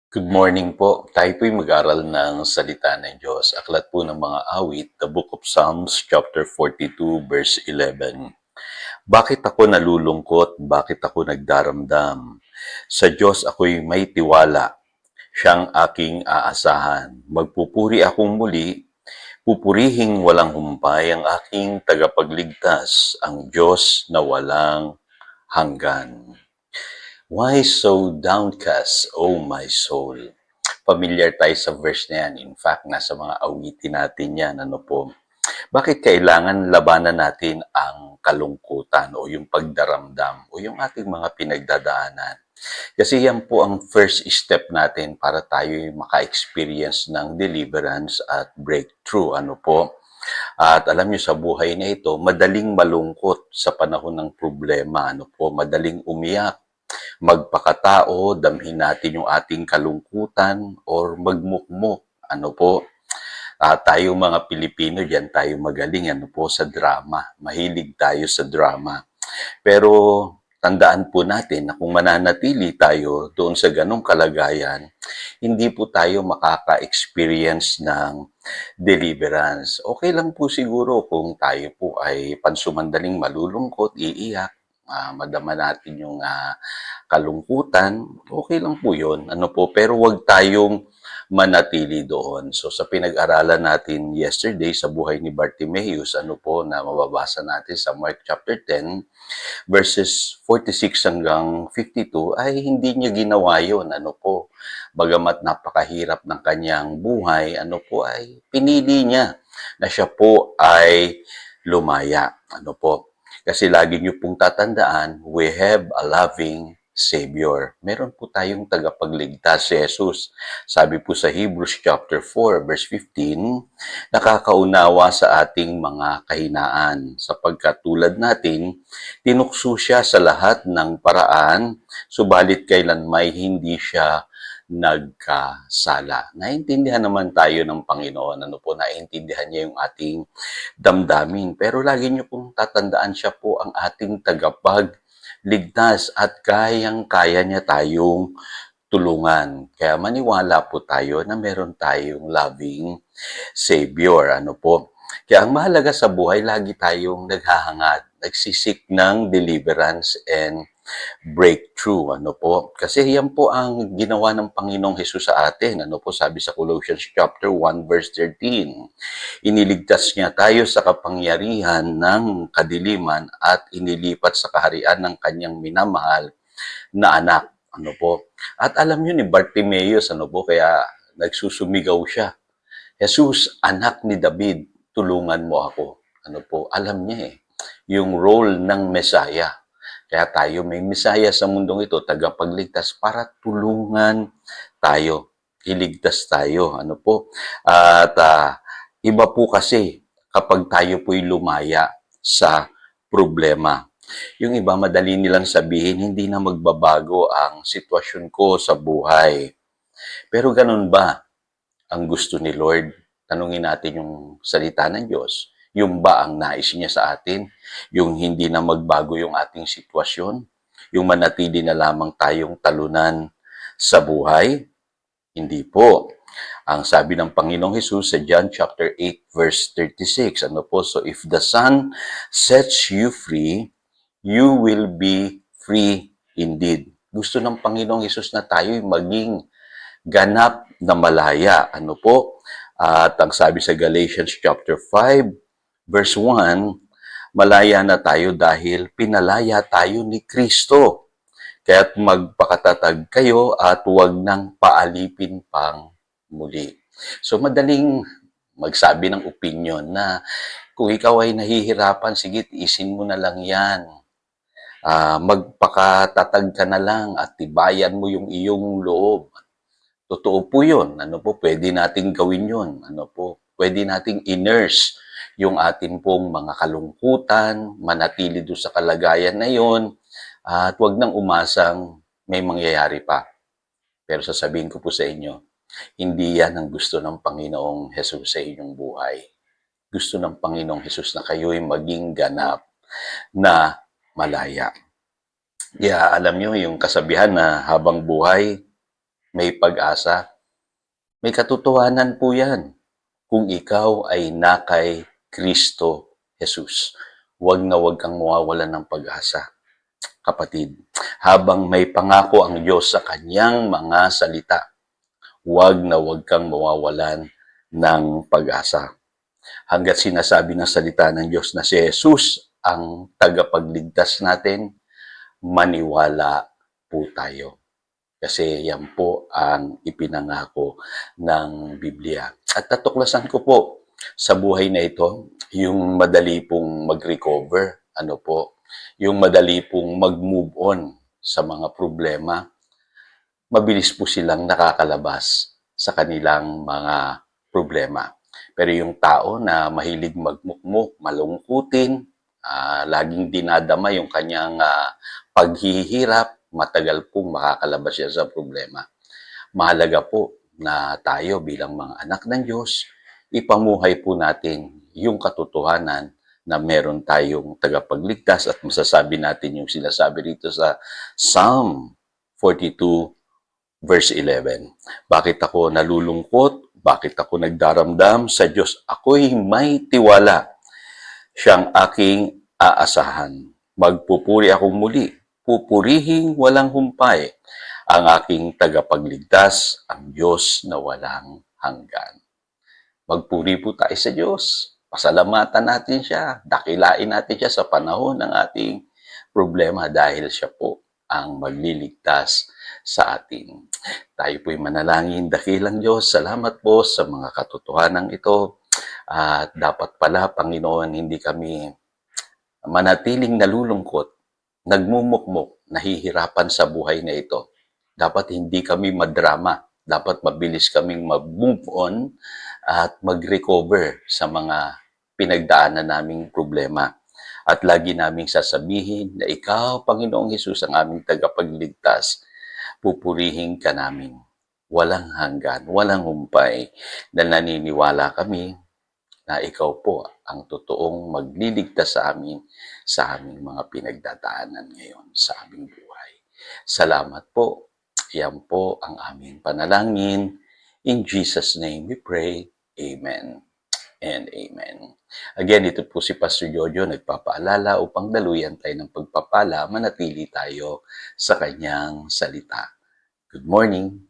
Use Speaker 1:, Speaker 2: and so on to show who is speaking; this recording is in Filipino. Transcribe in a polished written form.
Speaker 1: Good morning po. Tayo po'y mag-aral ng salita ng Diyos. Aklat po ng mga awit, the book of Psalms, chapter 42, verse 11. Bakit ako nalulungkot? Bakit ako nagdaramdam? Sa Diyos ako'y may tiwala. Siyang aking aasahan. Magpupuri akong muli. Pupurihing walang humpay ang aking tagapagligtas, ang Diyos na walang hanggan. Why so downcast, O my soul? Familiar tayo sa verse na yan. In fact, nasa mga awitin natin yan. Ano po? Bakit kailangan labanan natin ang kalungkutan o yung pagdaramdam o yung ating mga pinagdadaanan? Kasi yan po ang first step natin para tayo maka-experience ng deliverance at breakthrough. Ano po? At alam niyo sa buhay na ito, madaling malungkot sa panahon ng problema. Ano po? Madaling umiyak, magpakatao, damhin natin yung ating kalungkutan or magmukmok. Ano po? Tayo mga Pilipino, diyan tayo magaling ano po sa drama. Mahilig tayo sa drama. Pero tandaan po natin na kung mananatili tayo doon sa ganong kalagayan, hindi po tayo makaka-experience ng deliverance. Okay lang po siguro kung tayo po ay pansumandaling malulungkot, iiyak, madama natin yung kalungkutan, okay lang po yun. Ano po, pero wag tayong manatili doon. So sa pinag-aralan natin yesterday sa buhay ni Bartimaeus, ano po na mababasa natin sa Mark chapter 10, verses 46 hanggang 52, ay hindi niya ginawa yun. Ano po, bagamat napakahirap ng kanyang buhay, ano po, ay pinili niya na siya po ay lumaya. Ano po, kasi lagi niyo pong tatandaan, we have a loving Savior. Meron po tayong tagapagligtas si Jesus. Sabi po sa Hebrews chapter 4 verse 15, nakakaunawa sa ating mga kahinaan sapagkat tulad natin, tinukso siya sa lahat ng paraan, subalit kailanmay hindi siya nagkasala. Naintindihan naman tayo ng Panginoon. Ano po, naintindihan niya yung ating damdamin. Pero lagi niyo pong tatandaan siya po ang ating tagapagligtas at kayang-kaya niya tayong tulungan. Kaya maniwala po tayo na meron tayong loving Savior. Ano po? Kaya ang mahalaga sa buhay, lagi tayong naghahangad, nagsisik ng deliverance and breakthrough. Ano po? Kasi yan po ang ginawa ng Panginoong Hesus sa atin. Ano po sabi sa Colossians chapter 1 verse 13? Iniligtas niya tayo sa kapangyarihan ng kadiliman at inilipat sa kaharian ng kanyang minamahal na anak. Ano po? At alam niyo ni Bartimaeus, ano po, kaya nagsusumigaw siya. Jesus, anak ni David, tulungan mo ako. Ano po? Alam niya yung role ng Messiah. Kaya tayo may Messiah sa mundong ito, tagapagligtas para tulungan tayo, iligtas tayo. Ano po? At iba po kasi kapag tayo po'y lumaya sa problema. Yung iba, madali nilang sabihin, hindi na magbabago ang sitwasyon ko sa buhay. Pero ganun ba ang gusto ni Lord? Tanungin natin yung salita ng Diyos. Yung ba ang nais niya sa atin? Yung hindi na magbago yung ating sitwasyon? Yung manatili na lamang tayong talunan sa buhay? Hindi po. Ang sabi ng Panginoong Hesus sa John chapter 8 verse 36, ano po? So if the Son sets you free, you will be free indeed. Gusto ng Panginoong Hesus na tayo'y maging ganap na malaya. Ano po? At ang sabi sa Galatians chapter 5 verse 1, malaya na tayo dahil pinalaya tayo ni Kristo. Kaya't magpakatatag kayo at huwag nang paalipin pang muli. So madaling magsabi ng opinion na kung ikaw ay nahihirapan, sige, tiisin mo na lang yan. Magpakatatag ka na lang at tibayan mo yung iyong loob. Totoo po yun. Ano po, pwede nating gawin yun. Ano po, pwede nating i-nurse yung ating pong mga kalungkutan, manatili doon sa kalagayan na yun, at wag nang umasang may mangyayari pa. Pero sasabihin ko po sa inyo, hindi yan ang gusto ng Panginoong Hesus sa inyong buhay. Gusto ng Panginoong Hesus na kayo'y maging ganap na malaya. Kaya alam nyo yung kasabihan na habang buhay, may pag-asa. May katotohanan po yan. Kung ikaw ay na kay Kristo Jesus, huwag kang mawawalan ng pag-asa. Kapatid, habang may pangako ang Diyos sa kanyang mga salita, huwag kang mawawalan ng pag-asa. Hanggat sinasabi ng salita ng Diyos na si Jesus ang tagapagligtas natin, maniwala po tayo. Kasi yan po ang ipinangako ng Biblia. At natuklasan ko po sa buhay na ito, yung madali pong mag-recover, yung madali pong mag-move on sa mga problema, mabilis po silang nakakalabas sa kanilang mga problema. Pero yung tao na mahilig magmukmuk, malungkutin, laging dinadama yung kanyang paghihirap, matagal pong makakalabas siya sa problema. Mahalaga po na tayo bilang mga anak ng Diyos, ipamuhay po natin yung katotohanan na meron tayong tagapagligtas at masasabi natin yung sinasabi rito sa Psalm 42 verse 11. Bakit ako nalulungkot? Bakit ako nagdaramdam? Sa Diyos ako'y may tiwala. Siyang aking aasahan. Magpupuri akong muli. Pupurihing walang humpay ang aking tagapagligtas, ang Diyos na walang hanggan. Magpuri po tayo sa Diyos. Pasalamatan natin siya. Dakilain natin siya sa panahon ng ating problema dahil siya po ang magliligtas sa atin. Tayo po'y manalangin. Dakilang Diyos, salamat po sa mga katotohanan ito. At dapat pala, Panginoon, hindi kami manatiling nalulungkot, nagmumukmok, nahihirapan sa buhay na ito. Dapat hindi kami madrama. Dapat mabilis kaming mag-move on at mag-recover sa mga pinagdaanan naming problema. At lagi naming sasabihin na ikaw, Panginoong Hesus, ang aming tagapagligtas. Pupurihin ka namin. Walang hanggan, walang humpay, na naniniwala kami na ikaw po ang totoong magliligtas sa amin sa aming mga pinagdadaanan ngayon sa aming buhay. Salamat po. Yan po ang aming panalangin. In Jesus' name we pray. Amen and amen. Again, ito po si Pastor Jojo nagpapaalala upang daluyan tayo ng pagpapala, manatili tayo sa kanyang salita. Good morning.